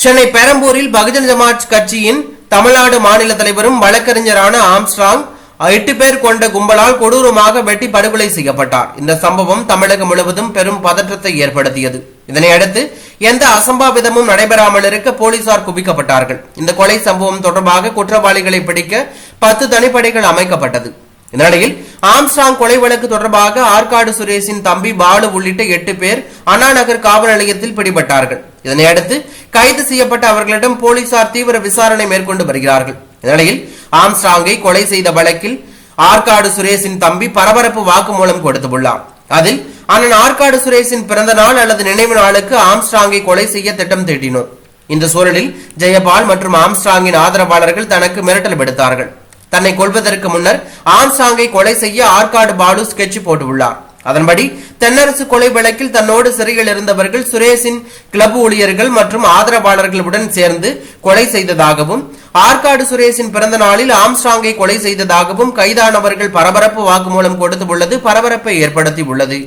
சென்னை பெரம்பூரில் பகுஜன் சமாஜ் கட்சியின் தமிழ்நாடு மாநில தலைவரும் வழக்கறிஞரான ஆம்ஸ்ட்ராங் 8 பேர் கொண்ட கும்பலால் கொடூரமாக வெட்டி படுகொலை செய்யப்பட்டார். இந்த சம்பவம் தமிழகம் முழுவதும் பெரும் பதற்றத்தை ஏற்படுத்தியது. இதனையடுத்து எந்த அசம்பாவிதமும் நடைபெறாமல் இருக்க போலீசார் குவிக்கப்பட்டார்கள். இந்த கொலை சம்பவம் தொடர்பாக குற்றவாளிகளை பிடிக்க 10 தனிப்படைகள் அமைக்கப்பட்டது. இந்நிலையில் ஆம்ஸ்ட்ராங் கொலை வழக்கு தொடர்பாக ஆற்காடு சுரேஷின் தம்பி பாலு உள்ளிட்ட 8 பேர் அண்ணா நகர் காவல் நிலையத்தில் பிடிபட்டார்கள். இதனையடுத்து கைது செய்யப்பட்ட அவர்களிடம் போலீசார் தீவிர விசாரணை மேற்கொண்டு வருகிறார்கள். இந்நிலையில் ஆம்ஸ்ட்ராங்கை கொலை செய்த வழக்கில் ஆற்காடு சுரேஷின் தம்பி பரபரப்பு வாக்குமூலம் கொடுத்துள்ளார். அதில் அண்ணன் ஆற்காடு சுரேஷின் பிறந்த நாள் அல்லது நினைவு நாளுக்கு ஆம்ஸ்ட்ராங்கை கொலை செய்ய திட்டம் தீட்டினோர். இந்த சூழலில் ஜெயபால் மற்றும் ஆம்ஸ்ட்ராங்கின் ஆதரவாளர்கள் தனக்கு மிரட்டல் விடுத்தார்கள். தன்னை கொல்வதற்கு முன்னர் ஆம்ஸ்ட்ராங்கை கொலை செய்ய ஆற்காடு பாலு ஸ்கெட்ச் போட்டுள்ளார். அதன்படி தென்னரசு கொலை வழக்கில் தன்னோடு சிறையில் இருந்தவர்கள் சுரேஷின் கிளப் ஊழியர்கள் மற்றும் ஆதரவாளர்களுடன் சேர்ந்து கொலை செய்ததாகவும் ஆற்காடு சுரேஷின் பிறந்த நாளில் ஆம்ஸ்ட்ராங்கை கொலை செய்ததாகவும் கைதானவர்கள் பரபரப்பு வாக்குமூலம் கொடுத்துள்ளது பரபரப்பை ஏற்படுத்தி உள்ளது.